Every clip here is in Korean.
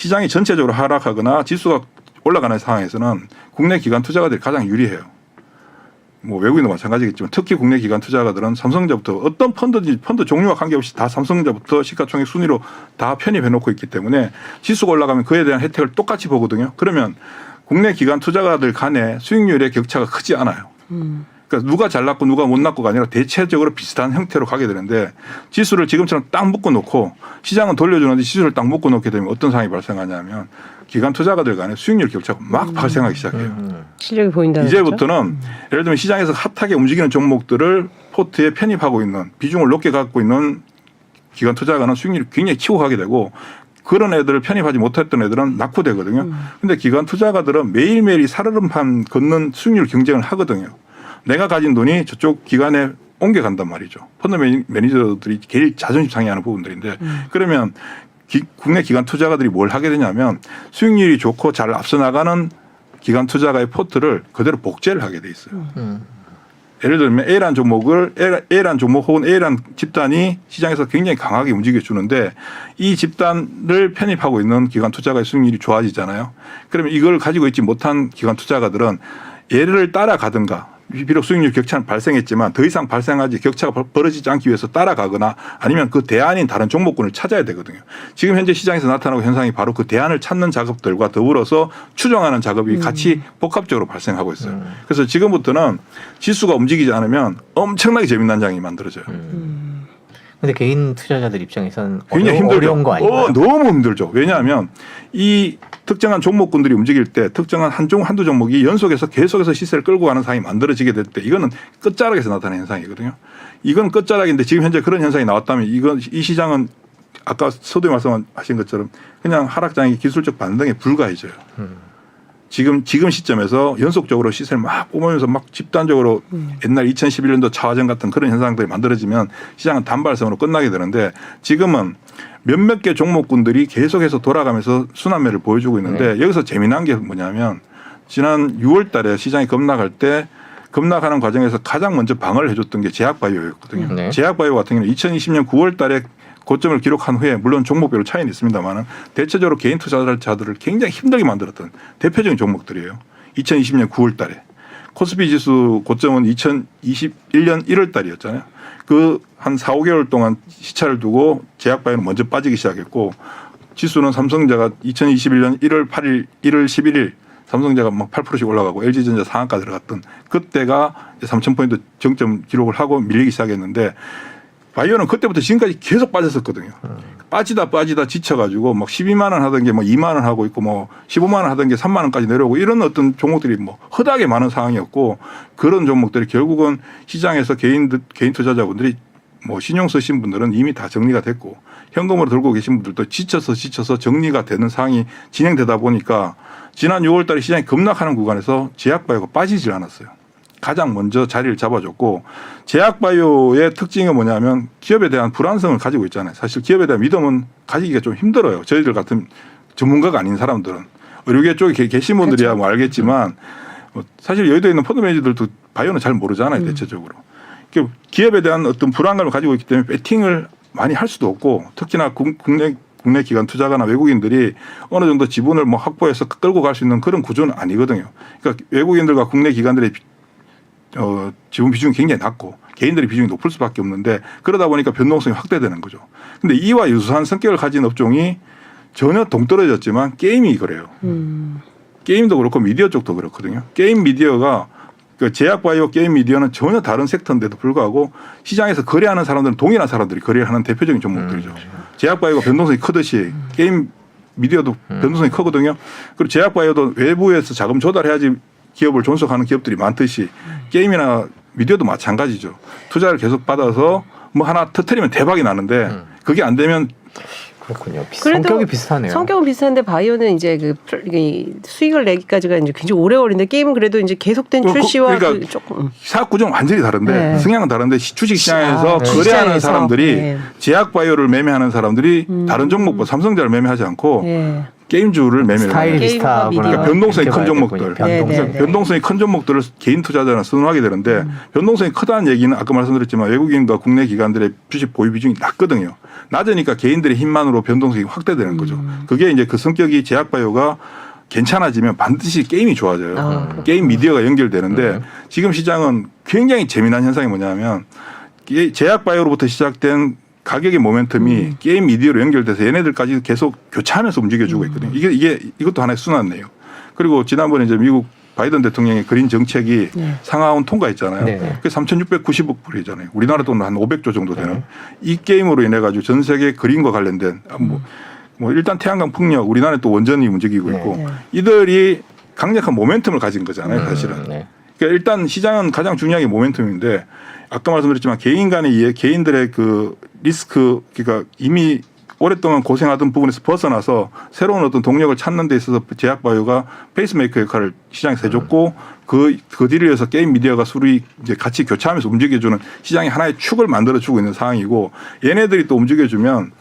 시장이 전체적으로 하락하거나 지수가 올라가는 상황에서는 국내 기관 투자가들이 가장 유리해요. 뭐 외국인도 마찬가지겠지만 특히 국내 기관 투자가들은 삼성전자부터 어떤 펀드 종류와 관계없이 다 삼성전자부터 시가총액 순위로 다 편입해 놓고 있기 때문에 지수가 올라가면 그에 대한 혜택을 똑같이 보거든요. 그러면 국내 기관 투자가들 간의 수익률의 격차가 크지 않아요. 그러니까 누가 잘났고 누가 못났고가 아니라 대체적으로 비슷한 형태로 가게 되는데 지수를 지금처럼 딱 묶어놓고 시장은 돌려주는데 지수를 딱 묶어놓게 되면 어떤 상황이 발생하냐면 기관 투자가들 간의 수익률 격차가 막 발생하기 시작해요. 실력이 보인다는 이제부터는 거죠? 예를 들면 시장에서 핫하게 움직이는 종목들을 포트에 편입하고 있는 비중을 높게 갖고 있는 기관 투자가는 수익률이 굉장히 치고 가게 되고 그런 애들을 편입하지 못했던 애들은 낙후되거든요. 그런데 기관 투자가들은 매일매일 살얼음판 걷는 수익률 경쟁을 하거든요. 내가 가진 돈이 저쪽 기관에 옮겨간단 말이죠. 펀드 매니저들이 제일 자존심 상해하는 부분들인데 그러면 국내 기관 투자가들이 뭘 하게 되냐면 수익률이 좋고 잘 앞서 나가는 기관 투자가의 포트를 그대로 복제를 하게 돼 있어요. 예를 들면 A라는 종목을 A라는 종목 혹은 A라는 집단이 시장에서 굉장히 강하게 움직여 주는데 이 집단을 편입하고 있는 기관 투자가의 수익률이 좋아지잖아요. 그러면 이걸 가지고 있지 못한 기관 투자가들은 얘를 따라가든가 비록 수익률 격차는 발생했지만 더 이상 발생하지 격차가 벌어지지 않기 위해서 따라가거나 아니면 그 대안인 다른 종목군을 찾아야 되거든요. 지금 현재 시장에서 나타나고 현상이 바로 그 대안을 찾는 작업들과 더불어서 추정하는 작업이 같이 복합적으로 발생하고 있어요. 그래서 지금부터는 지수가 움직이지 않으면 엄청나게 재미난 장이 만들어져요. 근데 개인 투자자들 입장에서는 굉장히 힘들죠. 어려운 거 아닌가요? 너무 힘들죠. 왜냐하면 이 특정한 종목군들이 움직일 때 특정한 한두 종목이 연속해서 계속해서 시세를 끌고 가는 상황이 만들어지게 될 때 이거는 끝자락에서 나타나는 현상이거든요. 이건 끝자락인데 지금 현재 그런 현상이 나왔다면 이 시장은 아까 서두에 말씀하신 것처럼 그냥 하락장이 기술적 반등에 불과해져요. 지금 시점에서 연속적으로 시세를 막 뽑으면서 막 집단적으로 옛날 2011년도 차화전 같은 그런 현상들이 만들어지면 시장은 단발성으로 끝나게 되는데 지금은 몇몇 개 종목군들이 계속해서 돌아가면서 순환매를 보여주고 있는데 여기서 재미난 게 뭐냐면 지난 6월 달에 시장이 급락할 때 급락하는 과정에서 가장 먼저 방어를 해줬던 게 제약바이오였거든요. 네. 제약바이오 같은 경우는 2020년 9월 달에 고점을 기록한 후에 물론 종목별로 차이는 있습니다만 대체적으로 개인 투자자들을 굉장히 힘들게 만들었던 대표적인 종목들이에요. 2020년 9월 달에. 코스피 지수 고점은 2021년 1월 달이었잖아요. 그 한 4, 5개월 동안 시차를 두고 제약바이오는 먼저 빠지기 시작했고 지수는 삼성전자가 2021년 1월 8일, 1월 11일 삼성전자가 막 8%씩 올라가고 LG전자 상한가 들어갔던 그때가 3,000포인트 정점 기록을 하고 밀리기 시작했는데 바이오는 그때부터 지금까지 계속 빠졌었거든요. 빠지다 지쳐가지고 막 12만 원 하던 게 뭐 2만 원 하고 있고 뭐 15만 원 하던 게 3만 원까지 내려오고 이런 어떤 종목들이 뭐 허다하게 많은 상황이었고 그런 종목들이 결국은 시장에서 개인 투자자분들이 뭐 신용 쓰신 분들은 이미 다 정리가 됐고 현금으로 들고 계신 분들도 지쳐서 정리가 되는 상황이 진행되다 보니까 지난 6월 달에 시장이 급락하는 구간에서 제약바이오가 빠지질 않았어요. 가장 먼저 자리를 잡아줬고 제약바이오의 특징이 뭐냐면 기업에 대한 불안성을 가지고 있잖아요. 사실 기업에 대한 믿음은 가지기가 좀 힘들어요. 저희들 같은 전문가가 아닌 사람들은. 의료계 쪽에 계신 분들이야 뭐 알겠지만 사실 여의도에 있는 펀드 매니저들도 바이오는 잘 모르잖아요. 대체적으로. 기업에 대한 어떤 불안감을 가지고 있기 때문에 배팅을 많이 할 수도 없고 특히나 국내 기관 투자가나 외국인들이 어느 정도 지분을 뭐 확보해서 끌고 갈 수 있는 그런 구조는 아니거든요. 그러니까 외국인들과 국내 기관들의 지분 비중이 굉장히 낮고 개인들의 비중이 높을 수밖에 없는데 그러다 보니까 변동성이 확대되는 거죠. 근데 이와 유사한 성격을 가진 업종이 전혀 동떨어졌지만 게임이 그래요. 게임도 그렇고 미디어 쪽도 그렇거든요. 게임 미디어가 그 제약바이오 게임 미디어는 전혀 다른 섹터인데도 불구하고 시장에서 거래하는 사람들은 동일한 사람들이 거래하는 대표적인 종목들이죠. 제약바이오가 변동성이 크듯이 게임 미디어도 변동성이 크거든요. 그리고 제약바이오도 외부에서 자금 조달해야지 기업을 존속하는 기업들이 많듯이 게임이나 미디어도 마찬가지죠. 투자를 계속 받아서 뭐 하나 터뜨리면 대박이 나는데 그게 안 되면 그렇군요. 성격이 비슷하네요. 성격은 비슷한데 바이오는 이제 그 수익을 내기까지가 이제 굉장히 오래 걸리는데 게임은 그래도 이제 계속된 출시와 그러니까 조금 사업 구조는 완전히 다른데 네. 성향은 다른데 주식 시장에서 네. 거래하는 시장에서. 사람들이 네. 제약바이오를 매매하는 사람들이 다른 종목보다 삼성전자를 매매하지 않고 네. 게임주를 매매를 스타일이 하는 게임과 비슷하구나. 미디어. 그러니까 변동성이 이렇게 큰 봐야 종목들. 되군요. 네, 변동성. 네. 변동성이 큰 종목들을 개인 투자자는 선호하게 되는데 변동성이 크다는 얘기는 아까 말씀드렸지만 외국인과 국내 기관들의 주식 보유 비중이 낮거든요. 낮으니까 개인들의 힘만으로 변동성이 확대되는 거죠. 그게 이제 그 성격이 제약바이오가 괜찮아지면 반드시 게임이 좋아져요. 게임 미디어가 연결되는데 지금 시장은 굉장히 재미난 현상이 뭐냐면 제약바이오로부터 시작된 가격의 모멘텀이 게임 미디어로 연결돼서 얘네들까지 계속 교차하면서 움직여주고 있거든요. 이것도 하나의 순환이에요. 그리고 지난번에 이제 미국 바이든 대통령의 그린 정책이 상하원 통과했잖아요. 네. 그게 3,690억 불이잖아요. 우리나라 돈으로 한 500조 정도 되는 이 게임으로 인해 가지고 전 세계 그린과 관련된 뭐 일단 태양광 풍력 우리나라에 또 원전이 움직이고 있고 네. 이들이 강력한 모멘텀을 가진 거잖아요. 사실은. 네. 그러니까 일단 시장은 가장 중요한 게 모멘텀인데 아까 말씀드렸지만 개인들의 그 리스크 그러니까 이미 오랫동안 고생하던 부분에서 벗어나서 새로운 어떤 동력을 찾는 데 있어서 제약바이오가 페이스메이커 역할을 시장에서 해줬고 그 뒤를 이어서 게임 미디어가 술이 이제 같이 교차하면서 움직여주는 시장의 하나의 축을 만들어주고 있는 상황이고 얘네들이 또 움직여주면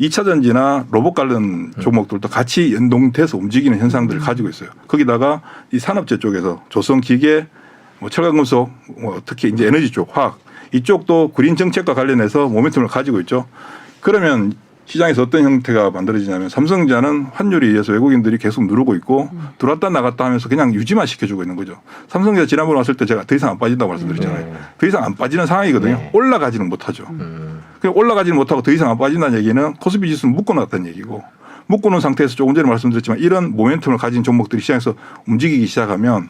2차 전지나 로봇 관련 종목들도 같이 연동돼서 움직이는 현상들을 가지고 있어요. 거기다가 이 산업재 쪽에서 조선기계, 뭐 철강금속, 뭐 특히 이제 에너지 쪽, 화학 이쪽도 그린 정책과 관련해서 모멘텀을 가지고 있죠. 그러면 시장에서 어떤 형태가 만들어지냐면 삼성전자는 환율에 의해서 외국인들이 계속 누르고 있고 들어왔다 나갔다 하면서 그냥 유지만 시켜주고 있는 거죠. 삼성전자 지난번에 왔을 때 제가 더 이상 안 빠진다고 말씀드렸잖아요. 더 이상 안 빠지는 상황이거든요. 올라가지는 못하죠. 그냥 올라가지는 못하고 더 이상 안 빠진다는 얘기는 코스피 지수는 묶어놨다는 얘기고 묶어놓은 상태에서 조금 전에 말씀드렸지만 이런 모멘텀을 가진 종목들이 시장에서 움직이기 시작하면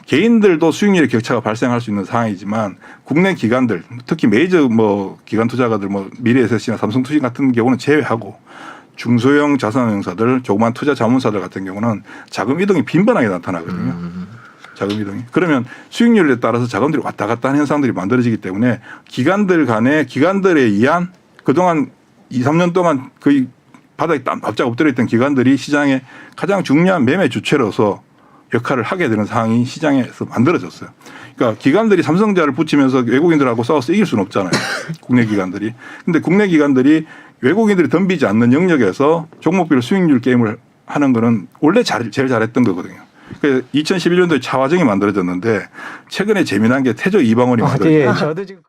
개인들도 수익률의 격차가 발생할 수 있는 상황이지만 국내 기관들 특히 메이저 뭐 기관 투자가들 뭐 미래에셋이나 삼성투신 같은 경우는 제외하고 중소형 자산운용사들 조그만 투자 자문사들 같은 경우는 자금 이동이 빈번하게 나타나거든요. 자금 이동이. 그러면 수익률에 따라서 자금들이 왔다 갔다 하는 현상들이 만들어지기 때문에 기관들에 의한 그동안 2, 3년 동안 거의 바닥에 납작 엎드려 있던 기관들이 시장의 가장 중요한 매매 주체로서 역할을 하게 되는 상황이 시장에서 만들어졌어요. 그러니까 기관들이 삼성전자를 붙이면서 외국인들하고 싸워서 이길 수는 없잖아요. 국내 기관들이. 근데 국내 기관들이 외국인들이 덤비지 않는 영역에서 종목별 수익률 게임을 하는 거는 원래 제일 잘했던 거거든요. 그러니까 2011년도에 차화정이 만들어졌는데 최근에 재미난 게 태조 이방원이 만들어졌어요. 예, 저도 지금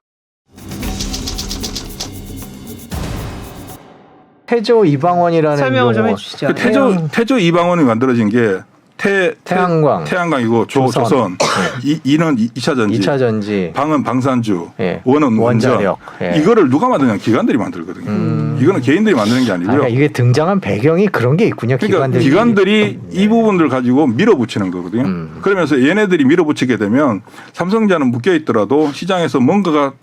태조 이방원이라는 설명을 좀 용어. 해주시죠. 그 태조 이방원이 만들어진 게 태양광이고 조선. 이는 2차 전지. 2차 전지. 방은 방산주. 예. 원은 원자력. 원전. 예. 이거를 누가 만드냐? 기관들이 만들거든요. 이거는 개인들이 만드는 게 아니고요. 그러니까 이게 등장한 배경이 그런 게 있군요. 그러니까 기관들이 이 부분들 가지고 밀어붙이는 거거든요. 그러면서 얘네들이 밀어붙이게 되면 삼성전자는 묶여 있더라도 시장에서 뭔가가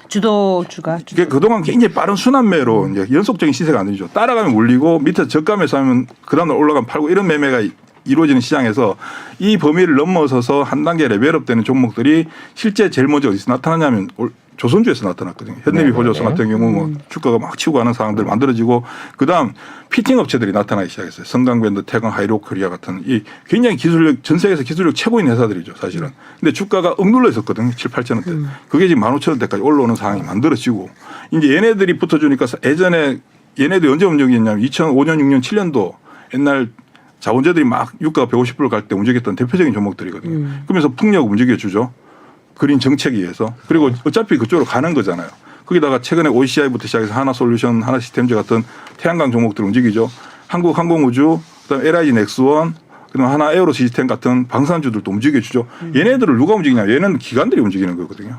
주도주가 이게 그동안 굉장히 빠른 순환매로 이제 연속적인 시세가 안 되죠. 따라가면 올리고 밑에 저가에서 하면 그다음날 올라가면 팔고 이런 매매가 이루어지는 시장에서 이 범위를 넘어서서 한 단계 레벨업되는 종목들이 실제 제일 먼저 어디서 나타나냐면 조선주에서 나타났거든요. 현대비 호조선 같은 경우 뭐 주가가 막 치고 가는 상황들 만들어지고 그다음 피팅 업체들이 나타나기 시작했어요. 성강밴드, 태광, 하이로코리아 같은 이 굉장히 기술력 전 세계에서 기술력 최고인 회사들이죠, 사실은. 근데 주가가 억눌러 있었거든요. 7, 8천 원대. 그게 지금 15,000원대까지 올라오는 상황이 만들어지고 이제 얘네들이 붙어주니까 예전에 얘네들이 언제 움직였냐면 2005년, 6년, 7년도 옛날 자본주들이 막 유가가 150불 갈 때 움직였던 대표적인 종목들이거든요. 그러면서 풍력 움직여주죠. 그린 정책에 의해서. 그리고 어차피 그쪽으로 가는 거잖아요. 거기다가 최근에 OCI부터 시작해서 하나솔루션, 하나시스템즈 같은 태양광 종목들 움직이죠. 한국항공우주, 그다음에 LIG 넥스원, 그다음 하나 에어로 시스템 같은 방산주들도 움직여주죠. 얘네들을 누가 움직이냐? 얘는 기관들이 움직이는 거거든요.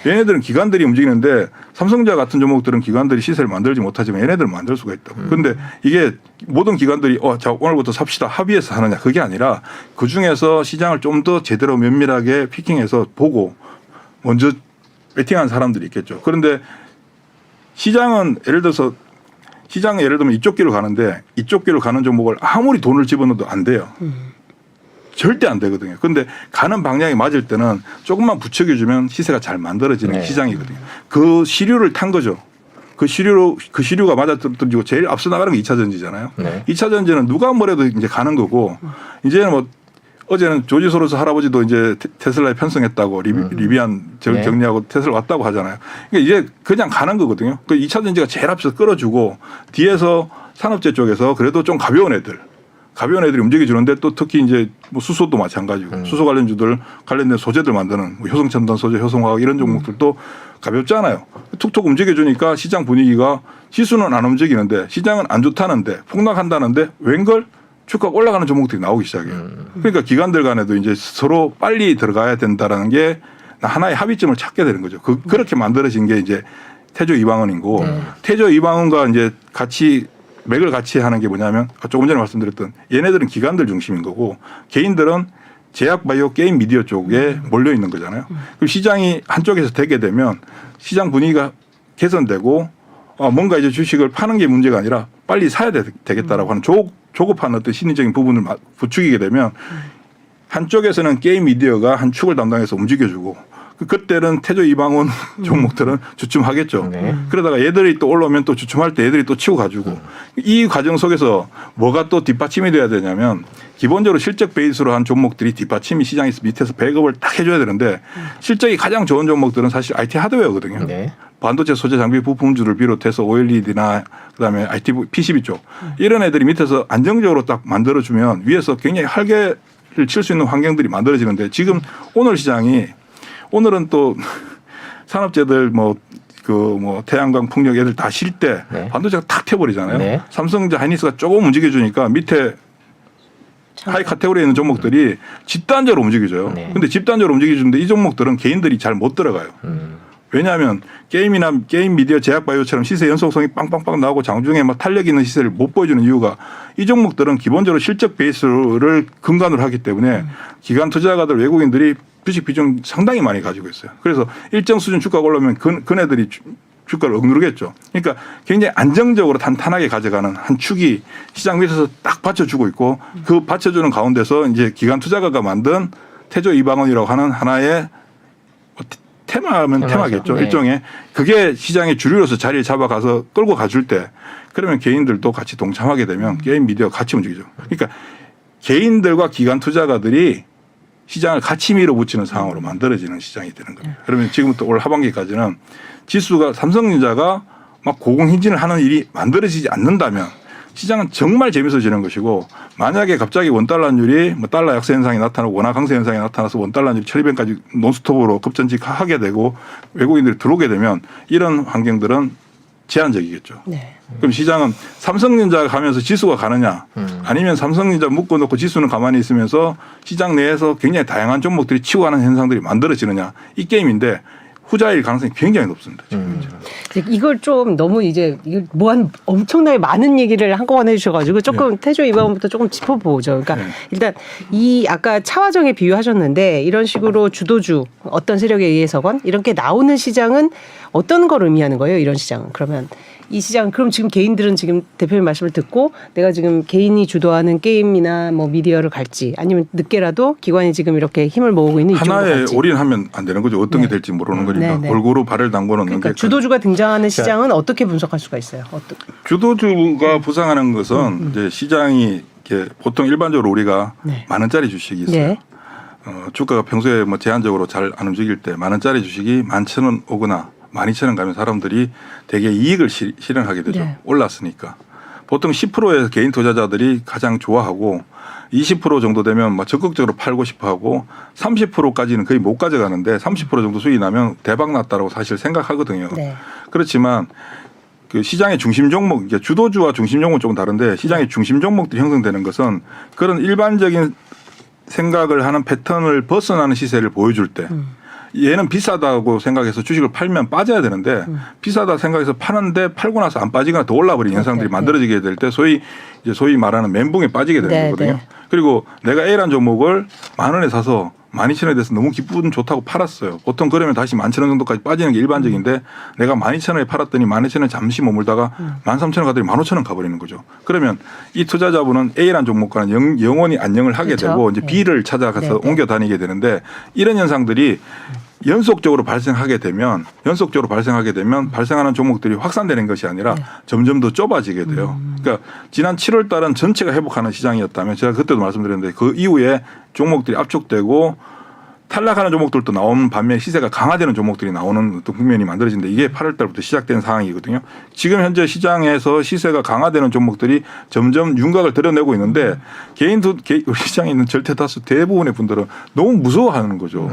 얘네들은 기관들이 움직이는데 삼성전자 같은 종목들은 기관들이 시세를 만들지 못하지만 얘네들은 만들 수가 있다고. 그런데 이게 모든 기관들이 자 오늘부터 삽시다 합의해서 하느냐 그게 아니라 그중에서 시장을 좀 더 제대로 면밀하게 피킹해서 보고 먼저 베팅한 사람들이 있겠죠. 그런데 시장은 예를 들어서 예를 들면 이쪽 길로 가는데 이쪽 길로 가는 종목을 아무리 돈을 집어넣어도 안 돼요. 절대 안 되거든요. 그런데 가는 방향이 맞을 때는 조금만 부추겨주면 시세가 잘 만들어지는 시장이거든요. 그 시류를 탄 거죠. 그 시류가 맞아떨어지고 제일 앞서 나가는 게 2차 전지잖아요. 2차 전지는 누가 뭐래도 이제 가는 거고 이제는 뭐 어제는 조지 소로스 할아버지도 이제 테슬라에 편성했다고 리비안 정리하고 테슬라 왔다고 하잖아요. 그러니까 이제 그냥 가는 거거든요. 그 2차 전지가 제일 앞에서 끌어주고 뒤에서 산업재 쪽에서 그래도 좀 가벼운 애들이 움직여주는데 또 특히 이제 뭐 수소도 마찬가지고 수소 관련주들 관련된 소재들 만드는 뭐 효성첨단 소재, 효성화학 이런 종목들도 가볍잖아요. 툭툭 움직여주니까 시장 분위기가 지수는 안 움직이는데 시장은 안 좋다는데 폭락한다는데 웬걸 주가가 올라가는 종목들이 나오기 시작해요. 그러니까 기관들 간에도 이제 서로 빨리 들어가야 된다라는 게 하나의 합의점을 찾게 되는 거죠. 그렇게 만들어진 게 이제 태조 이방원이고 태조 이방원과 이제 같이 맥을 같이 하는 게 뭐냐면 조금 전에 말씀드렸던 얘네들은 기관들 중심인 거고 개인들은 제약 바이오 게임 미디어 쪽에 몰려 있는 거잖아요. 그럼 시장이 한쪽에서 되게 되면 시장 분위기가 개선되고 뭔가 이제 주식을 파는 게 문제가 아니라 빨리 사야 되겠다라고 하는 조급한 어떤 심리적인 부분을 부추기게 되면 한쪽에서는 게임 미디어가 한 축을 담당해서 움직여주고 그때는 태조 이방원 종목들은 주춤하겠죠. 그러다가 얘들이 또 올라오면 또 주춤할 때 얘들이 또 치고 가지고 이 과정 속에서 뭐가 또 뒷받침이 돼야 되냐면 기본적으로 실적 베이스로 한 종목들이 뒷받침이 시장에서 밑에서 백업을 딱 해줘야 되는데 실적이 가장 좋은 종목들은 사실 IT 하드웨어거든요. 반도체 소재 장비 부품주를 비롯해서 OLED나 그다음에 IT PCB 쪽 이런 애들이 밑에서 안정적으로 딱 만들어주면 위에서 굉장히 활개를 칠 수 있는 환경들이 만들어지는데 지금 오늘 시장이 오늘은 또 산업재들 뭐 태양광 풍력 애들 다 쉴 때 반도체가 탁 튀어버리잖아요. 삼성전자 하이닉스가 조금 움직여주니까 밑에 하이 카테고리에 있는 종목들이 집단적으로 움직여져요. 근데 집단적으로 움직여주는데 이 종목들은 개인들이 잘 못 들어가요. 왜냐하면 게임이나 게임 미디어 제약 바이오처럼 시세 연속성이 빵빵빵 나오고 장중에 막 탄력 있는 시세를 못 보여주는 이유가 이 종목들은 기본적으로 실적 베이스를 근간으로 하기 때문에 기관 투자가들 외국인들이 주식 비중 상당히 많이 가지고 있어요. 그래서 일정 수준 주가가 올라오면 그네들이 주가를 억누르겠죠. 그러니까 굉장히 안정적으로 탄탄하게 가져가는 한 축이 시장 밑에서 딱 받쳐주고 있고 그 받쳐주는 가운데서 이제 기관 투자가가 만든 태조 이방원이라고 하는 하나의 테마면 테마겠죠. 일종의 그게 시장의 주류로서 자리를 잡아가서 끌고 가줄 때 그러면 개인들도 같이 동참하게 되면 게임 미디어 같이 움직이죠. 그러니까 개인들과 기관 투자가들이 시장을 같이 밀어붙이는 상황으로 만들어지는 시장이 되는 겁니다. 그러면 지금부터 올 하반기까지는 지수가 삼성전자가 막 고공행진을 하는 일이 만들어지지 않는다면 시장은 정말 재밌어지는 것이고 만약에 갑자기 원달러율이 뭐 달러 약세 현상이 나타나고 원화 강세 현상이 나타나서 원달러율이 1200까지 논스톱으로 급전직하게 되고 외국인들이 들어오게 되면 이런 환경들은 제한적이겠죠. 그럼 시장은 삼성전자가 가면서 지수가 가느냐 아니면 삼성전자 묶어놓고 지수는 가만히 있으면서 시장 내에서 굉장히 다양한 종목들이 치고 가는 현상들이 만들어지느냐 이 게임인데 후자일 가능성이 굉장히 높습니다. 지금 이걸 좀 너무 이제 뭐한 엄청나게 많은 얘기를 한꺼번에 해주셔가지고 조금 태조 이방원부터 조금 짚어보죠. 그러니까 일단 이 아까 차화정에 비유하셨는데 이런 식으로 주도주 어떤 세력에 의해서건 이렇게 나오는 시장은 어떤 걸 의미하는 거예요? 이런 시장은 그러면 이 시장 그럼 지금 개인들은 지금 대표님 말씀을 듣고 내가 지금 개인이 주도하는 게임이나 뭐 미디어를 갈지 아니면 늦게라도 기관이 지금 이렇게 힘을 모으고 있는 이쪽으로 하나에 갈지. 올인하면 안 되는 거죠. 어떤 게 될지 모르는 거니까 골고루 발을 담궈 놓는 그러니까 게 주도주가 등장하는 시장은 어떻게 분석할 수가 있어요? 주도주가 부상하는 것은 이제 시장이 이렇게 보통 일반적으로 우리가 만 원짜리 주식이 있어요. 주가가 평소에 뭐 제한적으로 잘 안 움직일 때 만 원짜리 주식이 11,000원 오거나 12,000원 가면 사람들이 되게 이익을 실현하게 되죠. 올랐으니까. 보통 10%에서 개인 투자자들이 가장 좋아하고 20% 정도 되면 막 적극적으로 팔고 싶어 하고 30%까지는 거의 못 가져가는데 30% 정도 수익이 나면 대박 났다라고 사실 생각하거든요. 그렇지만 그 시장의 중심 종목, 주도주와 중심 종목은 조금 다른데 시장의 중심 종목들이 형성되는 것은 그런 일반적인 생각을 하는 패턴을 벗어나는 시세를 보여줄 때 얘는 비싸다고 생각해서 주식을 팔면 빠져야 되는데 비싸다 생각해서 파는데 팔고 나서 안 빠지거나 더 올라버리는 현상들이 만들어지게 될 때 소위 말하는 멘붕에 빠지게 되는 거거든요. 그리고 내가 A라는 종목을 10,000원에 사서 12,000원에 대해서 너무 기분 좋다고 팔았어요. 보통 그러면 다시 11,000원 정도까지 빠지는 게 일반적인데 내가 12,000원에 팔았더니 12,000원 잠시 머물다가 13,000원 가더니 15,000원 가버리는 거죠. 그러면 이 투자자분은 A라는 종목과는 영원히 안녕을 하게 되고 이제 B를 찾아가서 옮겨 다니게 되는데 이런 현상들이 연속적으로 발생하게 되면 발생하는 종목들이 확산되는 것이 아니라 점점 더 좁아지게 돼요. 그러니까 지난 7월 달은 전체가 회복하는 시장이었다면 제가 그때도 말씀드렸는데 그 이후에 종목들이 압축되고 탈락하는 종목들도 나오는 반면 시세가 강화되는 종목들이 나오는 어떤 국면이 만들어진데 이게 8월 달부터 시작된 상황이거든요. 지금 현재 시장에서 시세가 강화되는 종목들이 점점 윤곽을 드러내고 있는데 우리 시장에 있는 절대 다수 대부분의 분들은 너무 무서워하는 거죠.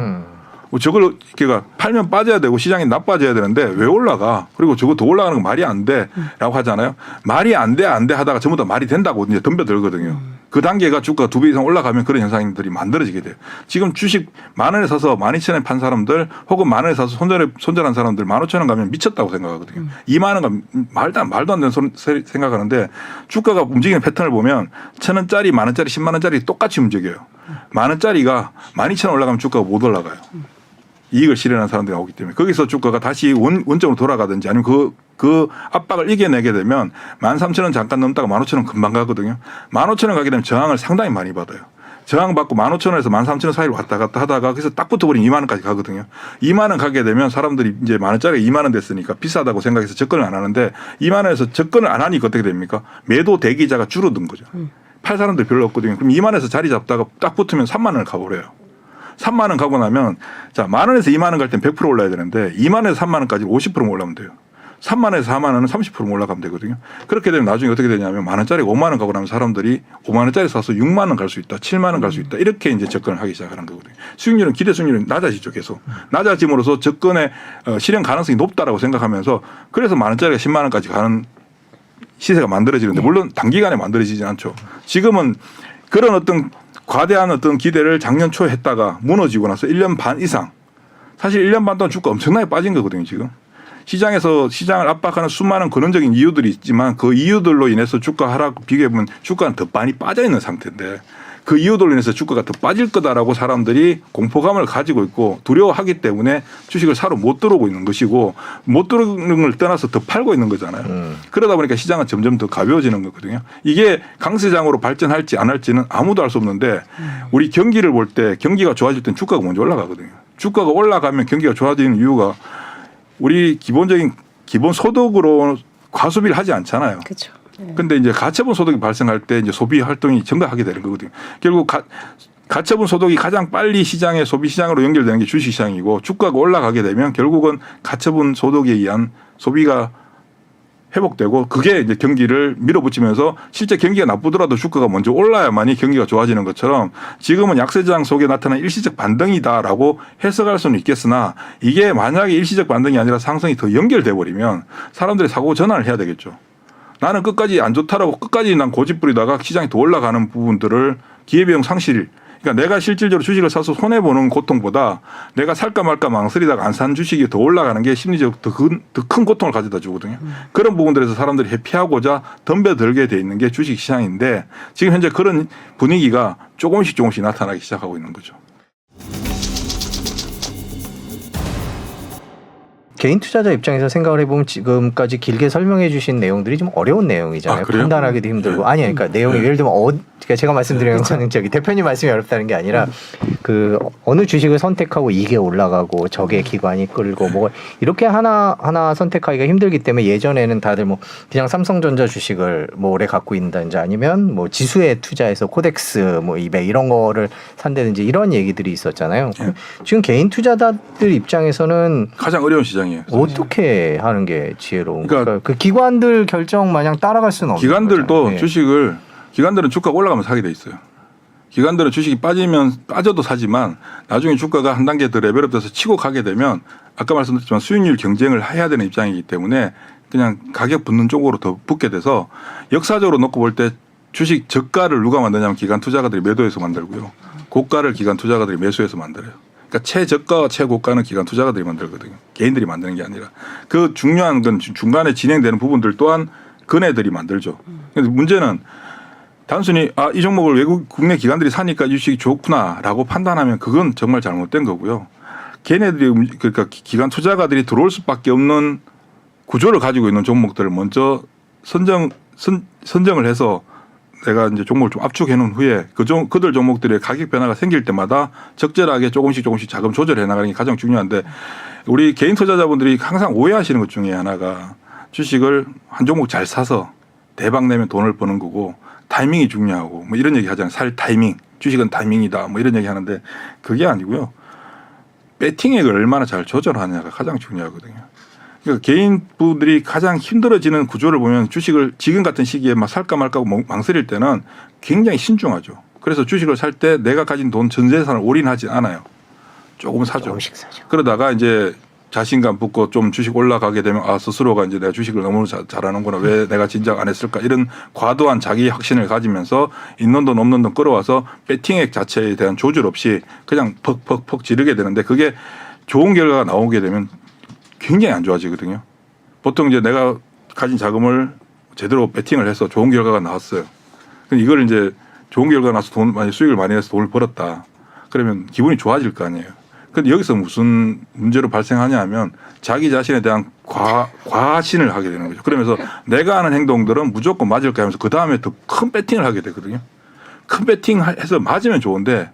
저걸 그러니까 팔면 빠져야 되고 시장이 나빠져야 되는데 왜 올라가? 그리고 저거 더 올라가는 건 말이 안 돼라고 하잖아요. 말이 안 돼 하다가 전부 다 말이 된다고 이제 덤벼들거든요. 그 단계가 주가 2배 이상 올라가면 그런 현상들이 만들어지게 돼요. 지금 주식 10,000원에 사서 12,000원에 판 사람들 혹은 10,000원에 사서 손절한 사람들 15,000원 가면 미쳤다고 생각하거든요. 20,000원 가면 말도 안 되는 생각하는데 주가가 움직이는 패턴을 보면 1,000원짜리, 10,000원짜리, 100,000원짜리 똑같이 움직여요. 10,000원짜리가 12,000원 올라가면 주가가 못 올라가요. 이익을 실현하는 사람들이 나오기 때문에 거기서 주가가 다시 원점으로 돌아가든지 아니면 그 압박을 이겨내게 되면 13,000원 잠깐 넘다가 15,000원 금방 가거든요. 15,000원 가게 되면 저항을 상당히 많이 받아요. 저항 받고 15,000원에서 13,000원 사이로 왔다 갔다 하다가 그래서 딱 붙어버리면 20,000원까지 가거든요. 20,000원 가게 되면 사람들이 이제 10,000원짜리가 20,000원 됐으니까 비싸다고 생각해서 접근을 안 하는데 20,000원에서 접근을 안 하니까 어떻게 됩니까? 매도 대기자가 줄어든 거죠. 팔 사람들 별로 없거든요. 그럼 20,000원에서 자리 잡다가 딱 붙으면 30,000원을 가버려요. 30,000원 가고 나면 자 10,000원에서 20,000원 갈 땐 100% 올라야 되는데 20,000원에서 30,000원까지 50% 올라가면 돼요. 30,000원에서 40,000원은 30% 올라가면 되거든요. 그렇게 되면 나중에 어떻게 되냐면 10,000원짜리 50,000원 가고 나면 사람들이 50,000원짜리 사서 60,000원 갈 수 있다, 70,000원 갈 수 있다 이렇게 이제 접근을 하기 시작하는 거거든요. 수익률은 기대 수익률은 낮아지죠 계속. 낮아짐으로써 접근의 실현 가능성이 높다라고 생각하면서 그래서 10,000원짜리가 100,000원까지 가는 시세가 만들어지는데 물론 단기간에 만들어지진 않죠. 지금은 그런 어떤 과대한 어떤 기대를 작년 초에 했다가 무너지고 나서 1년 반 이상 사실 1년 반 동안 주가 엄청나게 빠진 거거든요 지금. 시장에서 시장을 압박하는 수많은 근원적인 이유들이 있지만 그 이유들로 인해서 주가 하락 비교해보면 주가는 더 많이 빠져 있는 상태인데 그 이유들로 인해서 주가가 더 빠질 거다라고 사람들이 공포감을 가지고 있고 두려워하기 때문에 주식을 사러 못 들어오고 있는 것이고 못 들어오는 걸 떠나서 더 팔고 있는 거잖아요. 그러다 보니까 시장은 점점 더 가벼워지는 거거든요. 이게 강세장으로 발전할지 안 할지는 아무도 알 수 없는데 우리 경기를 볼 때 경기가 좋아질 땐 주가가 먼저 올라가거든요. 주가가 올라가면 경기가 좋아지는 이유가 우리 기본 소득으로 과소비를 하지 않잖아요. 그렇죠. 근데 이제 가처분 소득이 발생할 때 이제 소비 활동이 증가하게 되는 거거든요. 결국 가처분 소득이 가장 빨리 시장의 소비 시장으로 연결되는 게 주식 시장이고 주가가 올라가게 되면 결국은 가처분 소득에 의한 소비가 회복되고 그게 이제 경기를 밀어붙이면서 실제 경기가 나쁘더라도 주가가 먼저 올라야만이 경기가 좋아지는 것처럼 지금은 약세장 속에 나타난 일시적 반등이다라고 해석할 수는 있겠으나 이게 만약에 일시적 반등이 아니라 상승이 더 연결돼 버리면 사람들이 사고 전환을 해야 되겠죠. 나는 끝까지 안 좋다라고 끝까지 난 고집 부리다가 시장이 더 올라가는 부분들을 기회비용 상실. 그러니까 내가 실질적으로 주식을 사서 손해보는 고통보다 내가 살까 말까 망설이다가 안 산 주식이 더 올라가는 게 심리적 더 큰 고통을 가져다 주거든요. 그런 부분들에서 사람들이 회피하고자 덤벼들게 돼 있는 게 주식 시장인데 지금 현재 그런 분위기가 조금씩 나타나기 시작하고 있는 거죠. 개인 투자자 입장에서 생각을 해보면 지금까지 길게 설명해 주신 내용들이 좀 어려운 내용이잖아요. 아, 그래요? 판단하기도 힘들고. 아니, 그러니까 내용이 예를 들면 그러니까 제가 말씀드리는 거는 저기 대표님 말씀이 어렵다는 게 아니라 그 어느 주식을 선택하고 이게 올라가고 저게 기관이 끌고 뭐 이렇게 하나 선택하기가 힘들기 때문에 예전에는 다들 뭐 그냥 삼성전자 주식을 뭐 오래 갖고 있는다든지 아니면 뭐 지수에 투자해서 코덱스 뭐 200 이런 거를 산다든지 이런 얘기들이 있었잖아요. 지금 개인 투자자들 입장에서는 가장 어려운 시장이에요. 어떻게 하는 게 지혜로운가요? 그러니까 그 기관들 결정 마냥 따라갈 수는 없는 기관들도 거잖아요. 주식을 기관들은 주가가 올라가면 사게 돼 있어요. 기관들은 주식이 빠져도 사지만 나중에 주가가 한 단계 더 레벨업돼서 치고 가게 되면 아까 말씀드렸지만 수익률 경쟁을 해야 되는 입장이기 때문에 그냥 가격 붙는 쪽으로 더 붙게 돼서 역사적으로 놓고 볼 때 주식 저가를 누가 만드냐면 기관 투자가들이 매도해서 만들고요. 고가를 기관 투자가들이 매수해서 만들어요. 그러니까 최저가와 최고가는 기관 투자가들이 만들거든요. 개인들이 만드는 게 아니라. 그 중요한 건 중간에 진행되는 부분들 또한 그네들이 만들죠. 근데 문제는 단순히 이 종목을 국내 기관들이 사니까 주식이 좋구나라고 판단하면 그건 정말 잘못된 거고요. 걔네들이 그러니까 기관 투자가들이 들어올 수밖에 없는 구조를 가지고 있는 종목들을 먼저 선정을 해서 내가 이제 종목을 좀 압축해 놓은 후에 그들 종목들의 가격 변화가 생길 때마다 적절하게 조금씩 자금 조절해 나가는 게 가장 중요한데 우리 개인 투자자분들이 항상 오해하시는 것 중에 하나가 주식을 한 종목 잘 사서 대박 내면 돈을 버는 거고 타이밍이 중요하고 뭐 이런 얘기 하잖아요. 살 타이밍, 주식은 타이밍이다 뭐 이런 얘기 하는데 그게 아니고요. 배팅액을 얼마나 잘 조절하느냐가 가장 중요하거든요. 그러니까 개인분들이 가장 힘들어지는 구조를 보면 주식을 지금 같은 시기에 막 살까 말까 망설일 때는 굉장히 신중하죠. 그래서 주식을 살 때 내가 가진 돈 전 재산을 올인하지 않아요. 조금 사죠. 조금씩 사죠. 그러다가 이제 자신감 붙고 좀 주식 올라가게 되면 아 스스로가 이제 내가 주식을 너무 잘하는구나 왜 내가 진작 안 했을까 이런 과도한 자기 확신을 가지면서 있는 돈 없는 돈 끌어와서 배팅액 자체에 대한 조절 없이 그냥 퍽퍽퍽 지르게 되는데 그게 좋은 결과가 나오게 되면 굉장히 안 좋아지거든요. 보통 이제 내가 가진 자금을 제대로 배팅을 해서 좋은 결과가 나왔어요. 근데 이걸 이제 좋은 결과가 나서 돈 많이 수익을 많이 내서 돈을 벌었다. 그러면 기분이 좋아질 거 아니에요. 근데 여기서 무슨 문제로 발생하냐 하면 자기 자신에 대한 과신을 하게 되는 거죠. 그러면서 내가 하는 행동들은 무조건 맞을 거 하면서 그 다음에 더 큰 배팅을 하게 되거든요. 큰 배팅 해서 맞으면 좋은데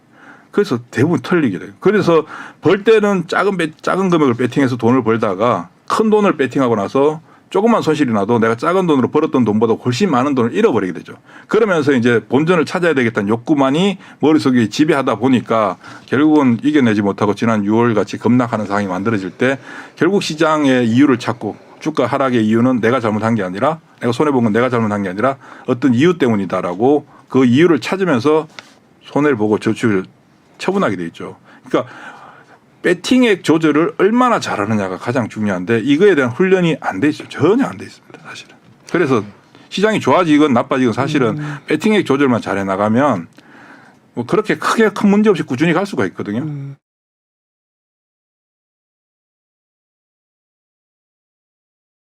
그래서 대부분 털리게 돼요. 그래서 벌 때는 작은 금액을 배팅해서 돈을 벌다가 큰 돈을 배팅하고 나서 조금만 손실이 나도 내가 작은 돈으로 벌었던 돈보다 훨씬 많은 돈을 잃어버리게 되죠. 그러면서 이제 본전을 찾아야 되겠다는 욕구만이 머릿속에 지배하다 보니까 결국은 이겨내지 못하고 지난 6월 같이 급락하는 상황이 만들어질 때 결국 시장의 이유를 찾고 주가 하락의 이유는 내가 잘못한 게 아니라 내가 손해본 건 내가 잘못한 게 아니라 어떤 이유 때문이다라고 그 이유를 찾으면서 손해를 보고 저축을 처분하게 돼 있죠. 그러니까 배팅액 조절을 얼마나 잘하느냐가 가장 중요한데 이거에 대한 훈련이 안 돼 있어요. 전혀 안 돼 있습니다. 사실은. 그래서 시장이 좋아지건 나빠지건 사실은 배팅액 조절만 잘해 나가면 뭐 그렇게 크게 큰 문제 없이 꾸준히 갈 수가 있거든요.